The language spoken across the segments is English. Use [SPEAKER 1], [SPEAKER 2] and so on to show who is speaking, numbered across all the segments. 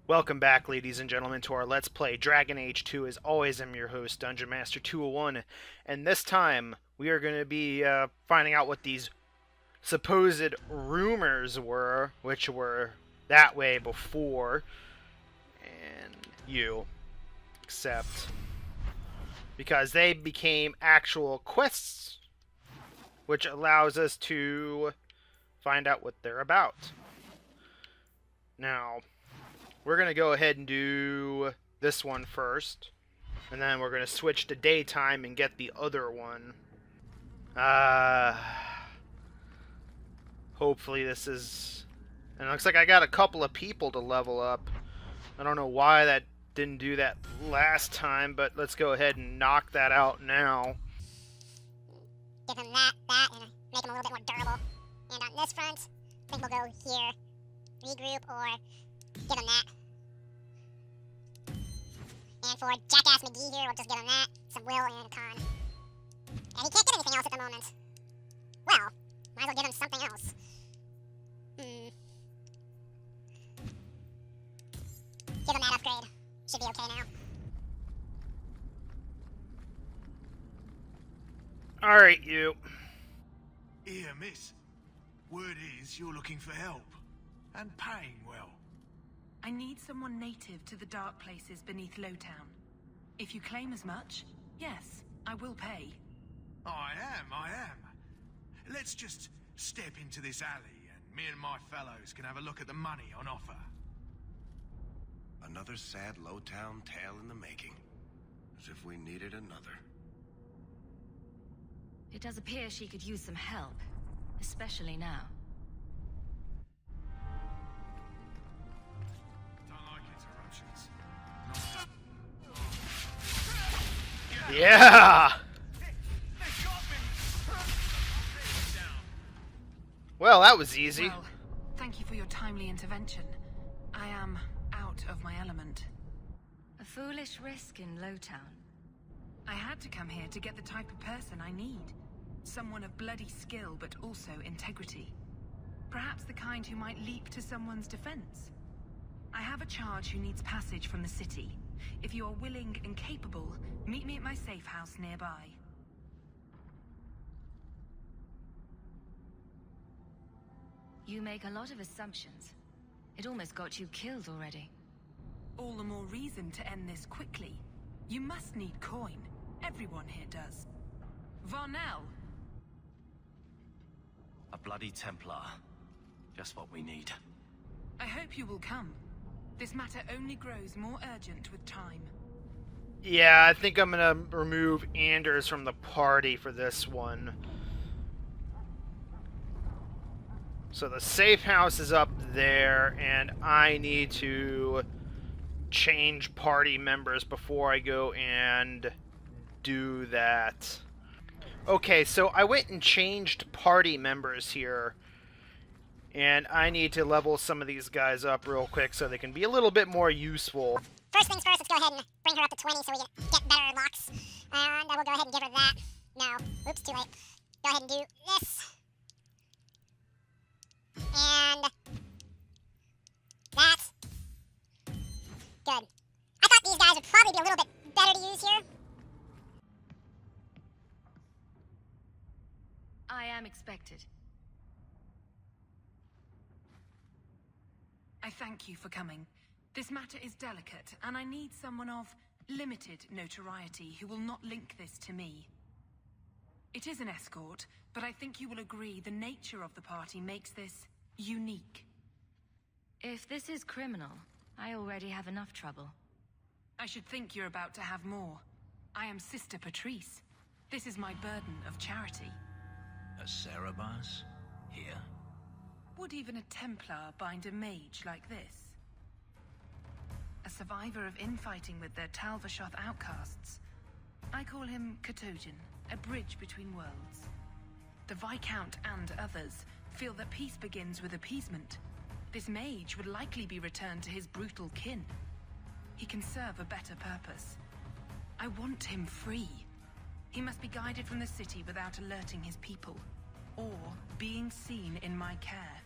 [SPEAKER 1] Welcome back, ladies and gentlemen, to our Let's Play Dragon Age 2. As always, I'm your host, Dungeon Master 201, and this time we are going to be finding out what these supposed rumors were, which were that way before, and except because they became actual quests, which allows us to find out what they're about. Now, we're going to go ahead and do this one first, and then we're going to switch to daytime and get the other one. Hopefully this is... And it looks like I got a couple of people to level up. I don't know why that didn't do that last time, but let's go ahead and knock that out now.
[SPEAKER 2] Give him that, and make him a little bit more durable. And on this front, I think we'll go here, regroup, or give him that. And for Jackass McGee here, we'll just give him that, some will and a con. And he can't get anything else at the moment. Well, might as well give him something else. Give him that upgrade. Should be okay now.
[SPEAKER 1] Alright, you.
[SPEAKER 3] Here, miss. Word is you're looking for help. And paying well.
[SPEAKER 4] I need someone native to the dark places beneath Lowtown. If you claim as much, yes, I will pay.
[SPEAKER 3] I am. Let's just step into this alley and me and my fellows can have a look at the money on offer.
[SPEAKER 5] Another sad Lowtown tale in the making. As if we needed another.
[SPEAKER 6] It does appear she could use some help, especially now.
[SPEAKER 3] Don't like interruptions.
[SPEAKER 1] Yeah! Well, that was easy.
[SPEAKER 4] Well, thank you for your timely intervention. I am out of my element.
[SPEAKER 6] A foolish risk in Lowtown.
[SPEAKER 4] I had to come here to get the type of person I need. Someone of bloody skill, but also integrity. Perhaps the kind who might leap to someone's defense. I have a charge who needs passage from the city. If you are willing and capable, meet me at my safe house nearby.
[SPEAKER 6] You make a lot of assumptions. It almost got you killed already.
[SPEAKER 4] All the more reason to end this quickly. You must need coin. Everyone here does. Varnell!
[SPEAKER 7] A bloody Templar. Just what we need.
[SPEAKER 4] I hope you will come. This matter only grows more urgent with time.
[SPEAKER 1] Yeah, I think I'm gonna remove Anders from the party for this one. So the safe house is up there, and I need to change party members before I go and do that. Okay, so I went and changed party members here, and I need to level some of these guys up real quick so they can be a little bit more useful.
[SPEAKER 2] First things first, let's go ahead and bring her up to 20 so we get better locks. And I will go ahead and give her that. No, oops, too late. Go ahead and do this. And that. Good. I thought these guys would probably be a little bit better to use here.
[SPEAKER 6] I am expected.
[SPEAKER 4] I thank you for coming. This matter is delicate, and I need someone of limited notoriety who will not link this to me. It is an escort, but I think you will agree the nature of the party makes this unique.
[SPEAKER 6] If this is criminal, I already have enough trouble.
[SPEAKER 4] I should think you're about to have more. I am Sister Patrice. This is my burden of charity.
[SPEAKER 7] A Cerebas? Here?
[SPEAKER 4] Would even a Templar bind a mage like this? A survivor of infighting with their Talvashoth outcasts. I call him Katojan, a bridge between worlds. The Viscount and others feel that peace begins with appeasement. This mage would likely be returned to his brutal kin. He can serve a better purpose. I want him free. He must be guided from the city without alerting his people, or being seen in my care.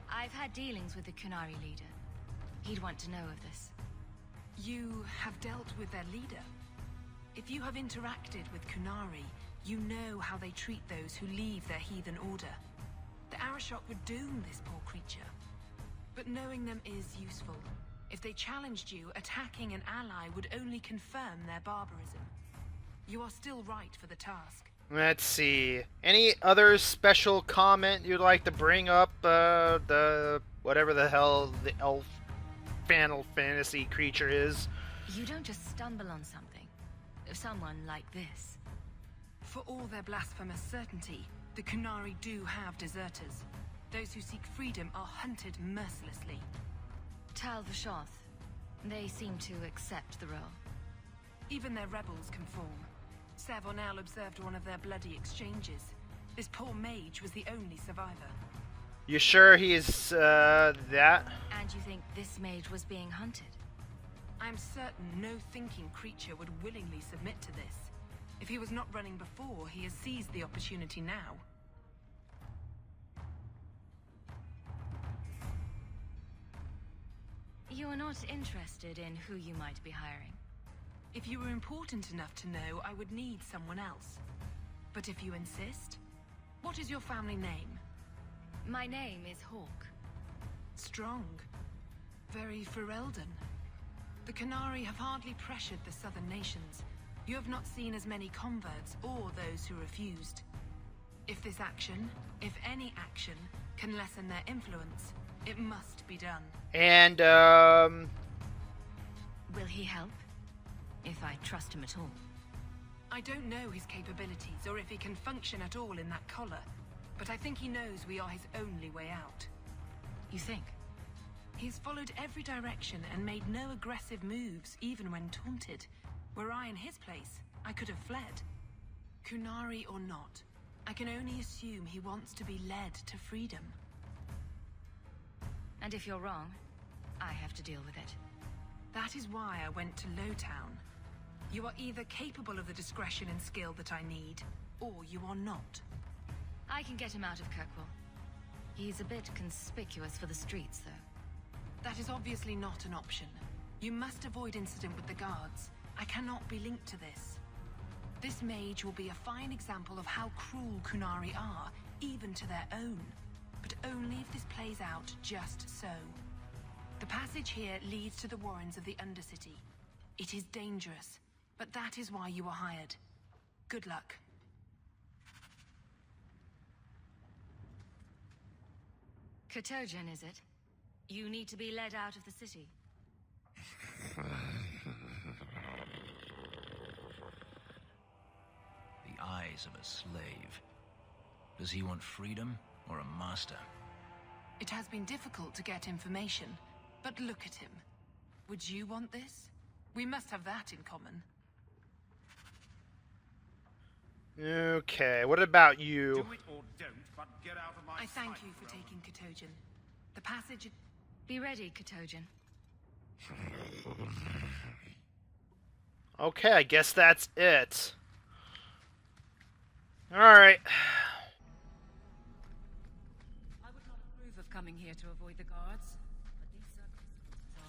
[SPEAKER 6] I've had dealings with the qunari leader. He'd want to know of this.
[SPEAKER 4] You have dealt with their leader. If you have interacted with Qunari, you know how they treat those who leave their heathen order. The Arashok would doom this poor creature. But knowing them is useful. If they challenged you, attacking an ally would only confirm their barbarism. You are still right for the task.
[SPEAKER 1] Let's see. Any other special comment you'd like to bring up? The whatever the hell the elf Final Fantasy creature is.
[SPEAKER 6] You don't just stumble on something. Someone like this.
[SPEAKER 4] For all their blasphemous certainty, the Qunari do have deserters. Those who seek freedom are hunted mercilessly.
[SPEAKER 6] Tal Vashoth. They seem to accept the role.
[SPEAKER 4] Even their rebels conform. Savonel observed one of their bloody exchanges. This poor mage was the only survivor.
[SPEAKER 1] You sure he's that?
[SPEAKER 6] And you think this mage was being hunted?
[SPEAKER 4] I'm certain no thinking creature would willingly submit to this. If he was not running before, he has seized the opportunity now.
[SPEAKER 6] You are not interested in who you might be hiring.
[SPEAKER 4] If you were important enough to know, I would need someone else. But if you insist, what is your family name?
[SPEAKER 6] My name is Hawk.
[SPEAKER 4] Strong. Very Ferelden. The Qunari have hardly pressured the southern nations. You have not seen as many converts or those who refused. If this action, if any action, can lessen their influence, it must be done.
[SPEAKER 1] And
[SPEAKER 6] Will he help? If I trust him at all.
[SPEAKER 4] I don't know his capabilities or if he can function at all in that collar, but I think he knows we are his only way out.
[SPEAKER 6] You think?
[SPEAKER 4] He's followed every direction and made no aggressive moves, even when taunted. Were I in his place, I could have fled. Qunari or not, I can only assume he wants to be led to freedom.
[SPEAKER 6] And if you're wrong, I have to deal with it.
[SPEAKER 4] That is why I went to Lowtown. You are either capable of the discretion and skill that I need, or you are not.
[SPEAKER 6] I can get him out of Kirkwall. He's a bit conspicuous for the streets, though.
[SPEAKER 4] That is obviously not an option. You must avoid incident with the guards. I cannot be linked to this. This mage will be a fine example of how cruel Qunari are, even to their own. But only if this plays out just so. The passage here leads to the warrens of the Undercity. It is dangerous, but that is why you are hired. Good luck.
[SPEAKER 6] Katojan, is it? You need to be led out of the city.
[SPEAKER 7] The eyes of a slave. Does he want freedom or a master?
[SPEAKER 4] It has been difficult to get information, but look at him. Would you want this? We must have that in common.
[SPEAKER 1] okay, what about you?
[SPEAKER 8] Do it or don't, but get out of my
[SPEAKER 4] I thank
[SPEAKER 8] sight,
[SPEAKER 4] you for
[SPEAKER 8] brother.
[SPEAKER 4] taking Katojan. The passage...
[SPEAKER 6] Be ready, Katojan.
[SPEAKER 1] Okay, I guess that's it. Alright.
[SPEAKER 9] I would not approve of coming here to avoid the guards, but these circumstances are...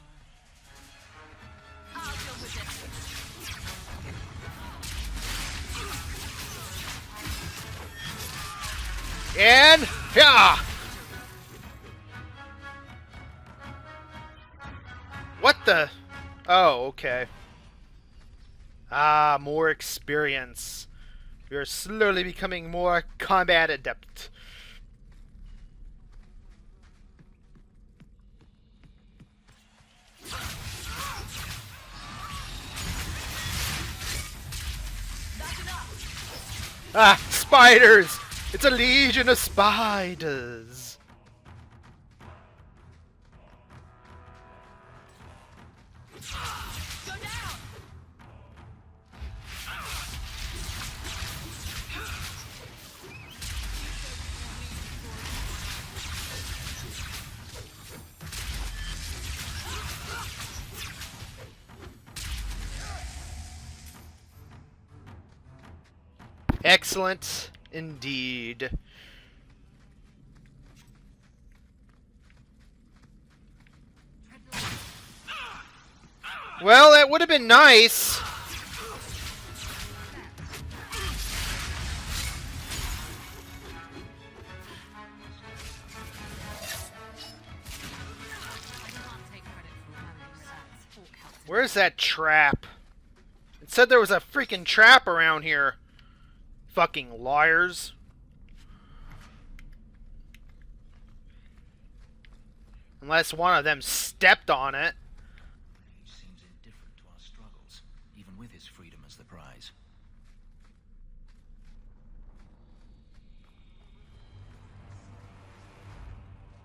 [SPEAKER 9] I'll deal with this.
[SPEAKER 1] And yeah. What the? Oh, okay. Ah, more experience. You're slowly becoming more combat adept. Ah, spiders! It's a legion of spiders!
[SPEAKER 9] Go down!
[SPEAKER 1] Excellent indeed. Well, that would have been nice. Where's that trap? It said there was a freaking trap around here. Fucking liars. Unless one of them stepped on it.
[SPEAKER 7] He seems indifferent to our struggles, even with his freedom as the prize.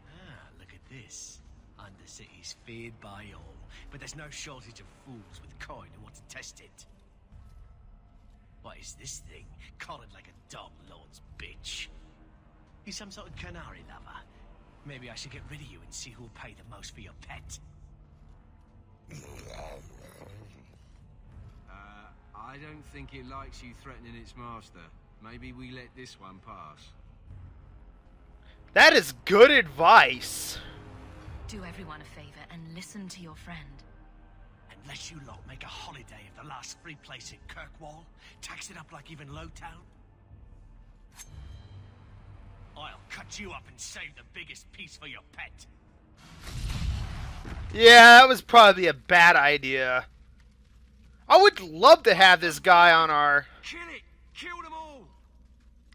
[SPEAKER 10] Ah, look at this. Undercity's feared by all, but there's no shortage of fools with coin who want to test it. What is this thing? Collared like a dog lord's bitch. He's some sort of qunari lover. Maybe I should get rid of you and see who'll pay the most for your pet.
[SPEAKER 11] I don't think it likes you threatening its master. Maybe we let this one pass.
[SPEAKER 1] That is good advice.
[SPEAKER 6] Do everyone a favor and listen to your friend.
[SPEAKER 10] Unless you lot make a holiday of the last free place in Kirkwall, tax it up like even Lowtown, I'll cut you up and save the biggest piece for your pet.
[SPEAKER 1] Yeah, that was probably a bad idea. I would love to have this guy on our...
[SPEAKER 11] Kill it! Kill them all!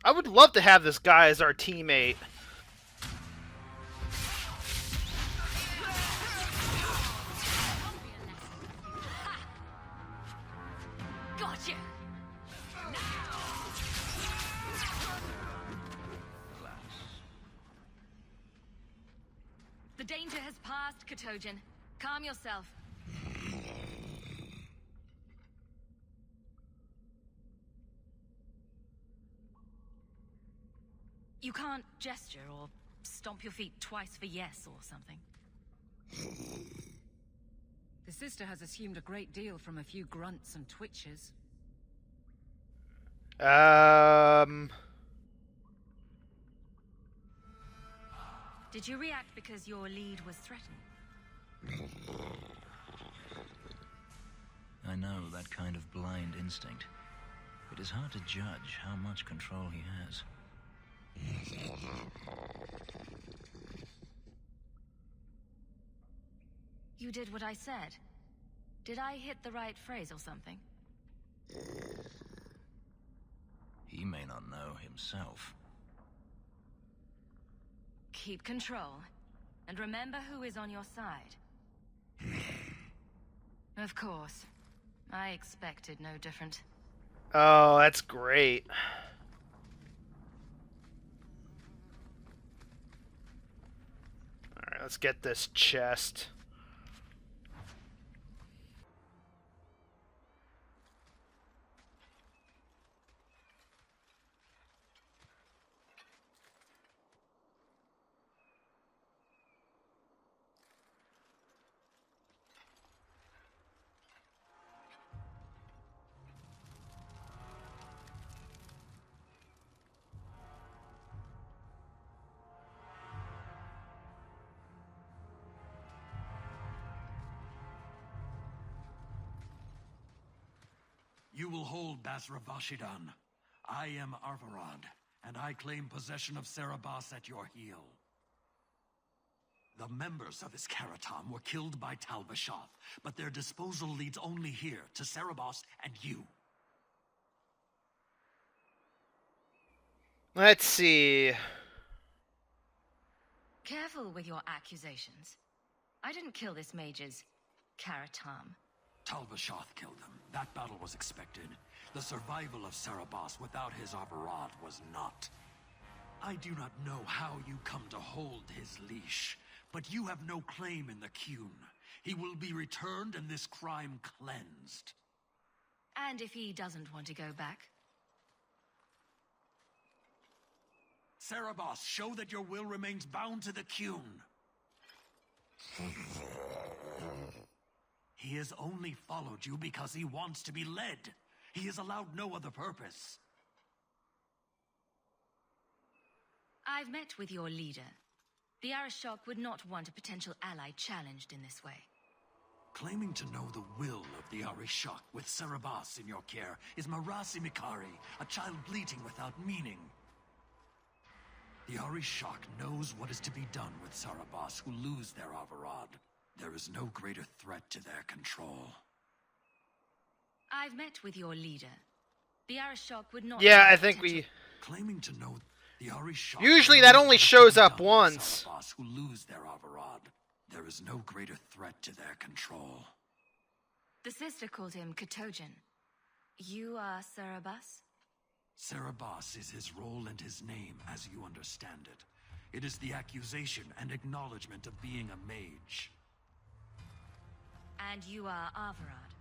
[SPEAKER 1] I would love to have this guy as our teammate.
[SPEAKER 6] Gotcha! The danger has passed, Katojan. Calm yourself. You can't gesture or stomp your feet twice for yes or something.
[SPEAKER 9] The sister has assumed a great deal from a few grunts and twitches.
[SPEAKER 6] Did you react because your lead was threatened?
[SPEAKER 7] I know that kind of blind instinct. It is hard to judge how much control he has.
[SPEAKER 6] You did what I said. Did I hit the right phrase or something?
[SPEAKER 7] He may not know himself.
[SPEAKER 6] Keep control. And remember who is on your side. Of course. I expected no different.
[SPEAKER 1] Oh, that's great. Alright, let's get this chest.
[SPEAKER 12] You will hold Basravashidan. I am Arvarad, and I claim possession of Serabas at your heel. The members of his Karatam were killed by Talbashoth, but their disposal leads only here, to Serabas and you.
[SPEAKER 1] Let's see.
[SPEAKER 6] Careful with your accusations. I didn't kill this mage's Karatam.
[SPEAKER 12] Talbashoth killed him. That battle was expected. The survival of Serabas without his Arvarad was not. I do not know how you come to hold his leash, but you have no claim in the Qun. He will be returned and this crime cleansed.
[SPEAKER 6] And if he doesn't want to go back?
[SPEAKER 12] Serabas, show that your will remains bound to the Qun. He has only followed you because he wants to be led. He is allowed no other purpose.
[SPEAKER 6] I've met with your leader. The Arishok would not want a potential ally challenged in this way.
[SPEAKER 12] Claiming to know the will of the Arishok with Cerebas in your care is Marasi Mikari, a child bleating without meaning. The Arishok knows what is to be done with Cerebas who lose their Avarad. There is no greater threat to their control.
[SPEAKER 6] I've met with your leader. The Arishok would not...
[SPEAKER 1] Yeah, I think we...
[SPEAKER 12] Claiming to know the Arishok...
[SPEAKER 1] Usually that only shows up once.
[SPEAKER 12] Cerebas who lose their Avarad. There is no greater threat to their control.
[SPEAKER 6] The sister called him Katojan. You are Cerebas?
[SPEAKER 12] Cerebas is his role and his name, as you understand it. It is the accusation and acknowledgement of being a mage.
[SPEAKER 6] And you are Avarad?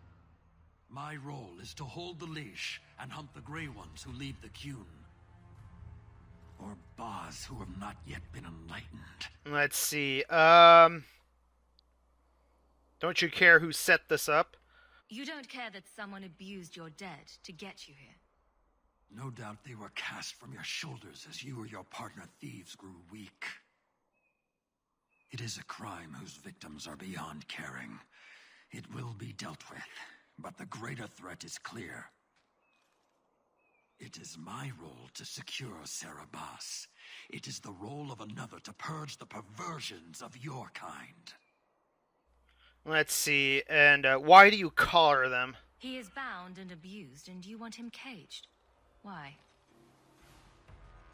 [SPEAKER 12] My role is to hold the leash and hunt the Grey Ones who lead the Qun. Or Baz who have not yet been enlightened.
[SPEAKER 1] Let's see. Don't you care who set this up?
[SPEAKER 6] You don't care that someone abused your dead to get you here?
[SPEAKER 12] No doubt they were cast from your shoulders as you or your partner thieves grew weak. It is a crime whose victims are beyond caring. It will be dealt with, but the greater threat is clear. It is my role to secure Cerebas. It is the role of another to purge the perversions of your kind.
[SPEAKER 1] Let's see, and why do you collar them?
[SPEAKER 6] He is bound and abused, and you want him caged. Why?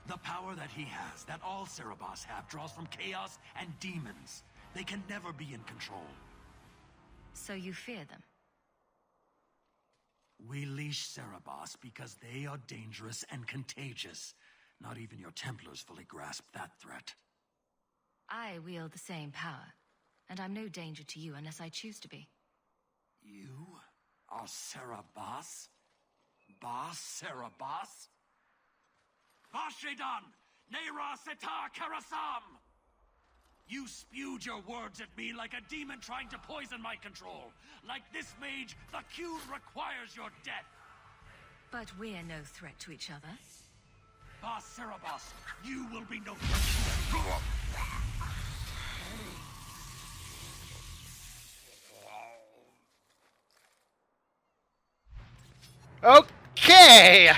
[SPEAKER 12] The power that he has, that all Cerebas have, draws from chaos and demons. They can never be in control.
[SPEAKER 6] So you fear them?
[SPEAKER 12] We leash Cerebas because they are dangerous and contagious. Not even your Templars fully grasp that threat.
[SPEAKER 6] I wield the same power, and I'm no danger to you unless I choose to be.
[SPEAKER 12] You are Cerebas? Cerebas? Vashidan! Neira Setar Karasam! You spewed your words at me like a demon trying to poison my control. Like this mage, the Qun requires your death.
[SPEAKER 6] But we're no threat to each other.
[SPEAKER 12] Cerebas, you will be no threat.
[SPEAKER 1] Okay!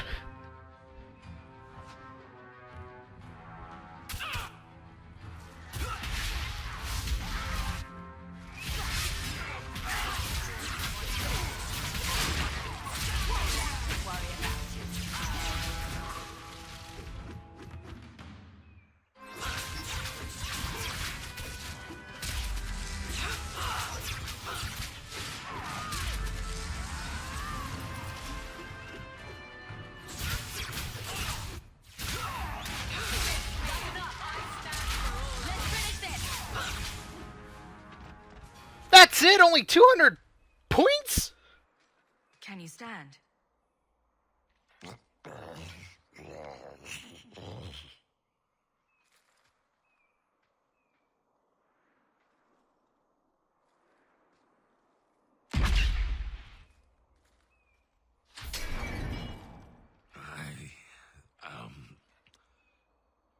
[SPEAKER 1] That's it? Only 200 points?
[SPEAKER 6] Can you stand?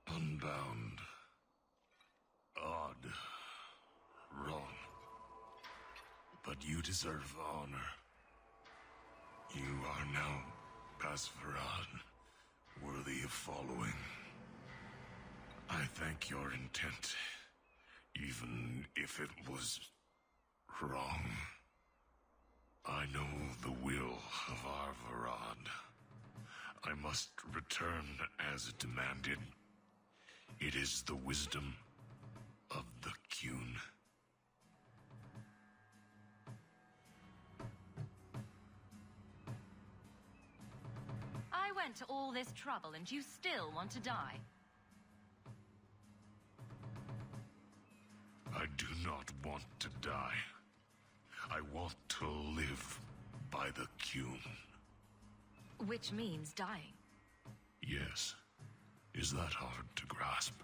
[SPEAKER 5] Unbound. Odd. Wrong. But you deserve honor. You are now Pasvarad, worthy of following. I thank your intent, even if it was wrong. I know the will of Arvarad. I must return as demanded. It is the wisdom of the Qun.
[SPEAKER 6] I went to all this trouble and you still want to die.
[SPEAKER 5] I do not want to die. I want to live by the Qun.
[SPEAKER 6] Which means dying.
[SPEAKER 5] Yes. Is that hard to grasp?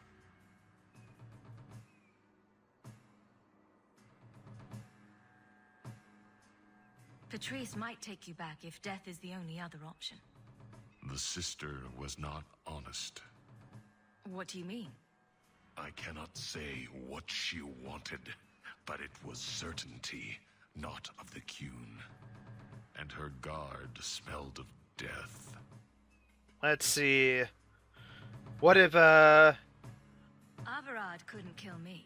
[SPEAKER 6] Patrice might take you back if death is the only other option.
[SPEAKER 5] The sister was not honest.
[SPEAKER 6] What do you mean?
[SPEAKER 5] I cannot say what she wanted, but it was certainty not of the Qun. And her guard smelled of death.
[SPEAKER 1] Let's see. What if,
[SPEAKER 6] Averard couldn't kill me.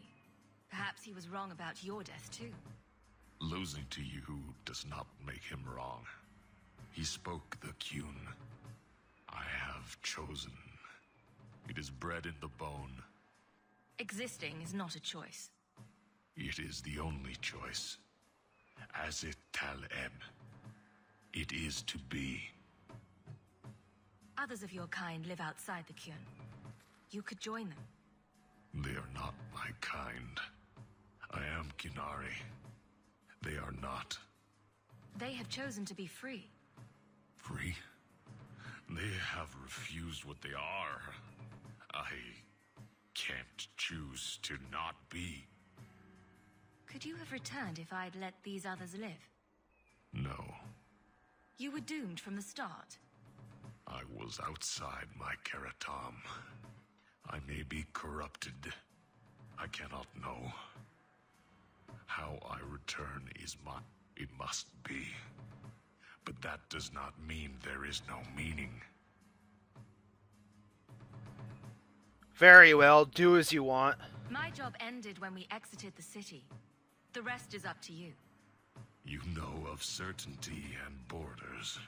[SPEAKER 6] Perhaps he was wrong about your death, too.
[SPEAKER 5] Losing to you does not make him wrong. He spoke the Qun. I have chosen. It is bred in the bone.
[SPEAKER 6] Existing is not a choice.
[SPEAKER 5] It is the only choice. As it tal'eb. It is to be.
[SPEAKER 6] Others of your kind live outside the Qun. You could join them.
[SPEAKER 5] They are not my kind. I am Qunari. They are not.
[SPEAKER 6] They have chosen to be free.
[SPEAKER 5] Free? They have refused what they are. I can't choose to not be.
[SPEAKER 6] Could you have returned if I'd let these others live?
[SPEAKER 5] No.
[SPEAKER 6] You were doomed from the start.
[SPEAKER 5] I was outside my Keratam. I may be corrupted. I cannot know. How I return is it must be. But that does not mean there is no meaning.
[SPEAKER 1] very well, do as you want.
[SPEAKER 6] My job ended when we exited the city. The rest is up to you.
[SPEAKER 5] You know of certainty and borders.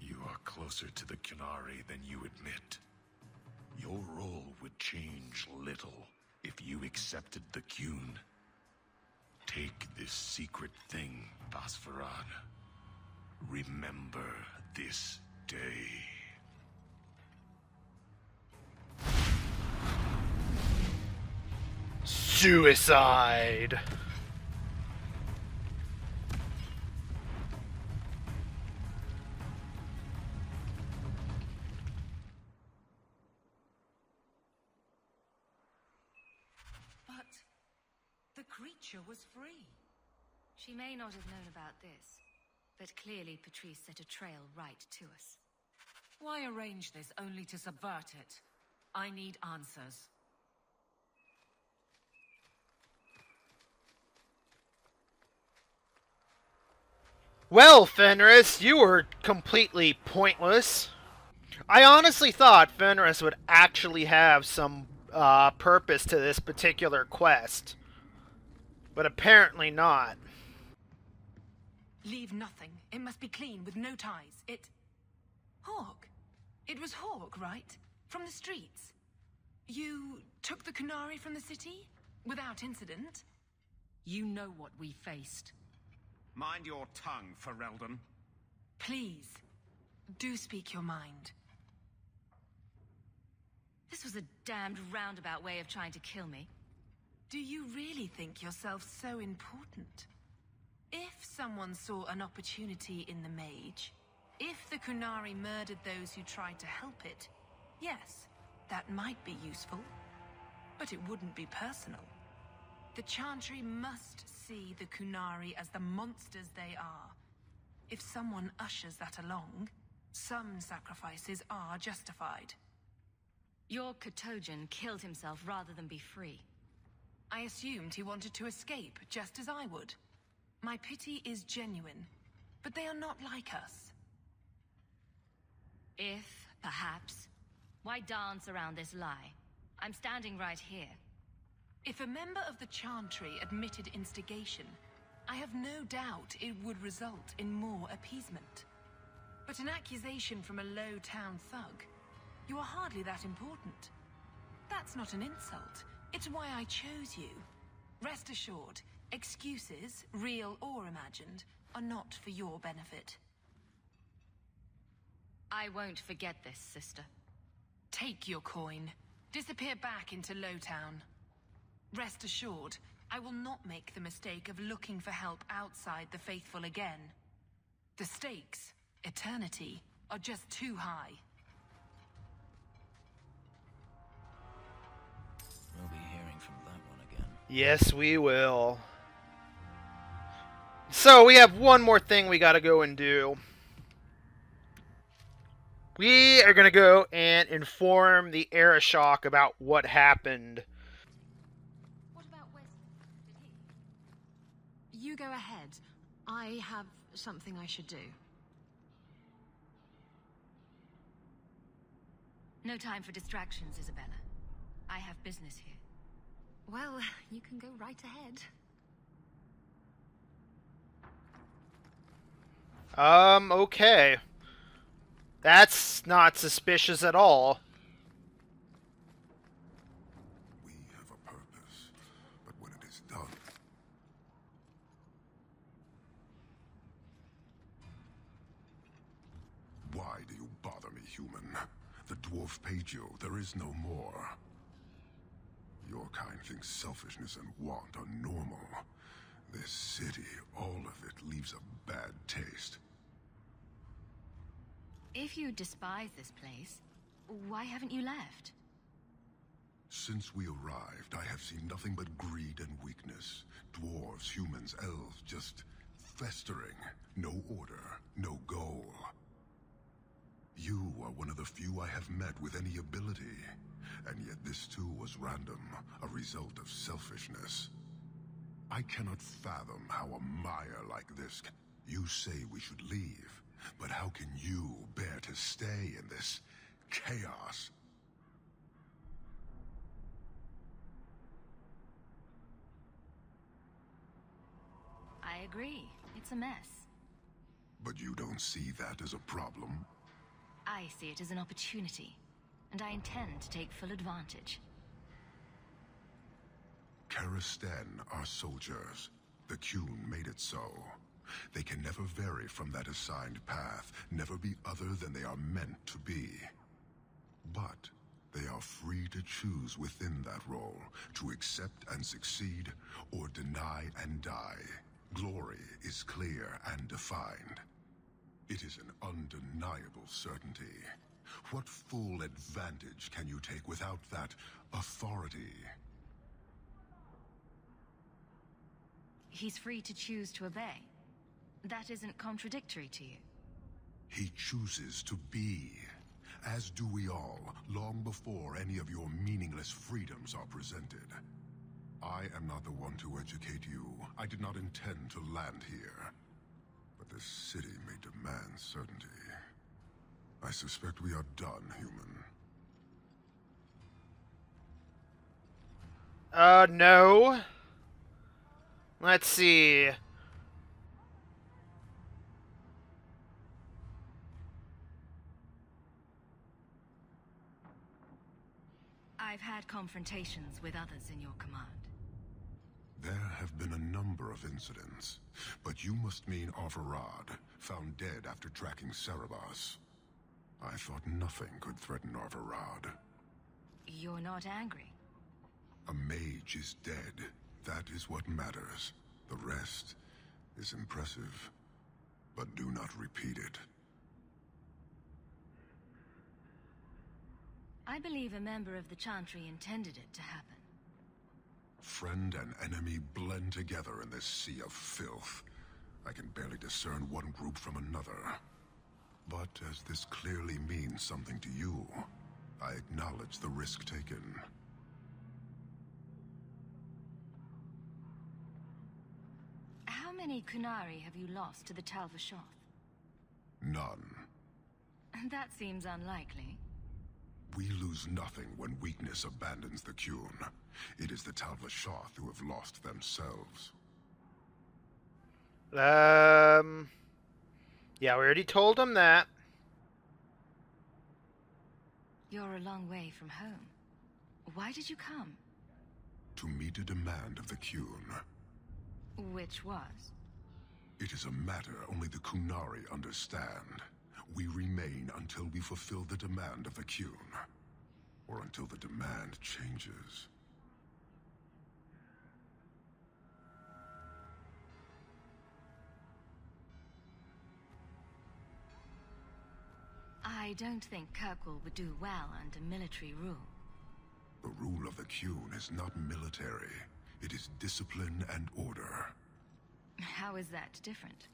[SPEAKER 5] You are closer to the Qunari than you admit. Your role would change little if you accepted the Qun. Take this secret thing, Basfarad. Remember this day.
[SPEAKER 1] Suicide.
[SPEAKER 9] But the creature was free.
[SPEAKER 6] She may not have known about this, but clearly Patrice set a trail right to us.
[SPEAKER 9] Why arrange this only to subvert it? I need answers.
[SPEAKER 1] Well, Fenris, you were completely pointless. I honestly thought Fenris would actually have some purpose to this particular quest, but apparently not.
[SPEAKER 4] Leave nothing. It must be clean, with no ties. Hawk. It was Hawk, right? From the streets. You took the qunari from the city? Without incident?
[SPEAKER 9] You know what we faced.
[SPEAKER 8] Mind your tongue, Ferelden.
[SPEAKER 4] Please, do speak your mind.
[SPEAKER 6] This was a damned roundabout way of trying to kill me.
[SPEAKER 4] Do you really think yourself so important? If someone saw an opportunity in the mage, if the qunari murdered those who tried to help it, yes, that might be useful. But it wouldn't be personal. The chantry must see the qunari as the monsters they are. If someone ushers that along, some sacrifices are justified.
[SPEAKER 6] Your Katojan killed himself rather than be free.
[SPEAKER 4] I assumed he wanted to escape, just as I would. My pity is genuine, but they are not like us.
[SPEAKER 6] If, perhaps, why dance around this lie? I'm standing right here.
[SPEAKER 4] If a member of the chantry admitted instigation, I have no doubt it would result in more appeasement. But an accusation from a low-town thug, you are hardly that important. That's not an insult. It's why I chose you. Rest assured, excuses, real or imagined, are not for your benefit.
[SPEAKER 6] I won't forget this, sister.
[SPEAKER 4] Take your coin. Disappear back into Lowtown. Rest assured, I will not make the mistake of looking for help outside the faithful again. The stakes, eternity, are just too high.
[SPEAKER 7] We'll be hearing from that one again.
[SPEAKER 1] Yes, we will. So, we have one more thing we gotta go and do. We are gonna go and inform the Arishok about what happened.
[SPEAKER 6] What about Wesley? Did he?
[SPEAKER 4] You
[SPEAKER 9] You go ahead. I have something I should do.
[SPEAKER 6] No time for distractions, Isabella. I have business here.
[SPEAKER 9] Well, you can go right ahead.
[SPEAKER 1] Okay. That's not suspicious at all.
[SPEAKER 5] We have a purpose, but when it is done... Why do you bother me, human? The dwarf paid you. There is no more. Your kind thinks selfishness and want are normal. This city, all of it, leaves a bad taste.
[SPEAKER 6] If you despise this place, why haven't you left?
[SPEAKER 5] Since we arrived, I have seen nothing but greed and weakness. Dwarves, humans, elves, just festering. No order, no goal. You are one of the few I have met with any ability. And yet this too was random, a result of selfishness. I cannot fathom how a mire like this can... You say we should leave, but how can you bear to stay in this chaos?
[SPEAKER 6] I agree. It's a mess.
[SPEAKER 5] But you don't see that as a problem?
[SPEAKER 6] I see it as an opportunity, and I intend to take full advantage.
[SPEAKER 5] Karistan are soldiers. The Qun made it so. They can never vary from that assigned path, never be other than they are meant to be. But they are free to choose within that role, to accept and succeed, or deny and die. Glory is clear and defined. It is an undeniable certainty. What full advantage can you take without that authority?
[SPEAKER 6] He's free to choose to obey. That isn't contradictory to you.
[SPEAKER 5] He chooses to be, as do we all, long before any of your meaningless freedoms are presented. I am not the one to educate you. I did not intend to land here. But this city may demand certainty. I suspect we are done, human.
[SPEAKER 1] No. Let's see.
[SPEAKER 6] I've had confrontations with others in your command.
[SPEAKER 5] There have been a number of incidents, but you must mean Arvarad, found dead after tracking Cerebos. I thought nothing could threaten Arvarad.
[SPEAKER 6] You're not angry?
[SPEAKER 5] A mage is dead. That is what matters. The rest is impressive, but do not repeat it.
[SPEAKER 6] I believe a member of the Chantry intended it to happen.
[SPEAKER 5] Friend and enemy blend together in this sea of filth. I can barely discern one group from another. But as this clearly means something to you, I acknowledge the risk taken.
[SPEAKER 6] How many qunari have you lost to the Tal-Vashoth?
[SPEAKER 5] None.
[SPEAKER 6] That seems unlikely.
[SPEAKER 5] We lose nothing when weakness abandons the Qun. It is the Tal-Vashoth who have lost themselves.
[SPEAKER 1] Yeah, we already told him that.
[SPEAKER 6] You're a long way from home. Why did you come?
[SPEAKER 5] To meet a demand of the Qun.
[SPEAKER 6] Which was?
[SPEAKER 5] It is a matter only the Qunari understand. We remain until we fulfill the demand of the Qun. Or until the demand changes.
[SPEAKER 6] I don't think Kirkwall would do well under military rule.
[SPEAKER 5] The rule of the Qun is not military. It is discipline and order.
[SPEAKER 6] How is that different?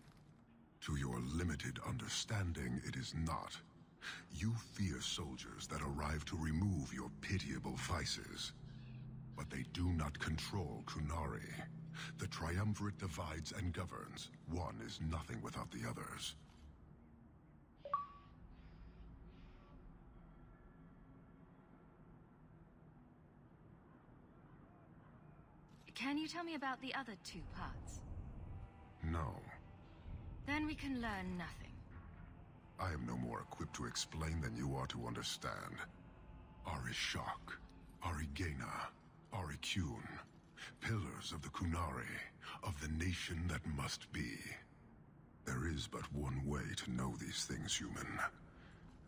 [SPEAKER 5] To your limited understanding, it is not. You fear soldiers that arrive to remove your pitiable vices. But they do not control Qunari. The triumvirate divides and governs. One is nothing without the others.
[SPEAKER 6] Can you tell me about the other two parts?
[SPEAKER 5] No.
[SPEAKER 6] Then we can learn nothing.
[SPEAKER 5] I am no more equipped to explain than you are to understand. Arishak, Arigena, Arikyun, pillars of the Qunari, of the nation that must be. There is but one way to know these things, human,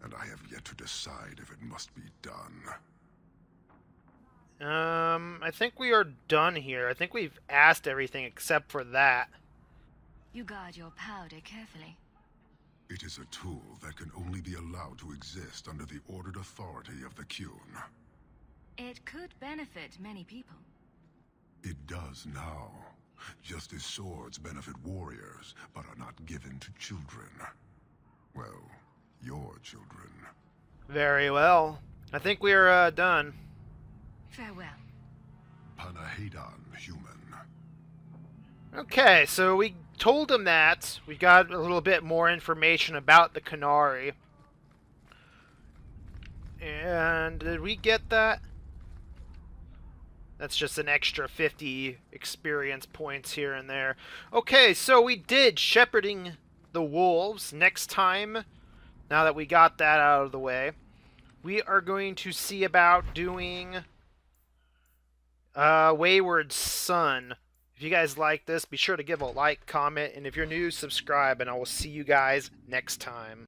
[SPEAKER 5] and I have yet to decide if it must be done.
[SPEAKER 1] I think we are done here. I think we've asked everything except for that.
[SPEAKER 6] You guard your powder carefully.
[SPEAKER 5] It is a tool that can only be allowed to exist under the ordered authority of the Qun.
[SPEAKER 6] It could benefit many people.
[SPEAKER 5] It does now, just as swords benefit warriors, but are not given to children. Well, your children.
[SPEAKER 1] Very well. I think we're done.
[SPEAKER 6] Farewell.
[SPEAKER 5] Panahedan, human.
[SPEAKER 1] Okay, so we told him that. We got a little bit more information about the qunari. And did we get that? That's just an extra 50 experience points here and there. Okay, so we did shepherding the wolves. Next time, now that we got that out of the way, we are going to see about doing Wayward Son. If you guys like this, be sure to give a like, comment, and if you're new, subscribe, and I will see you guys next time.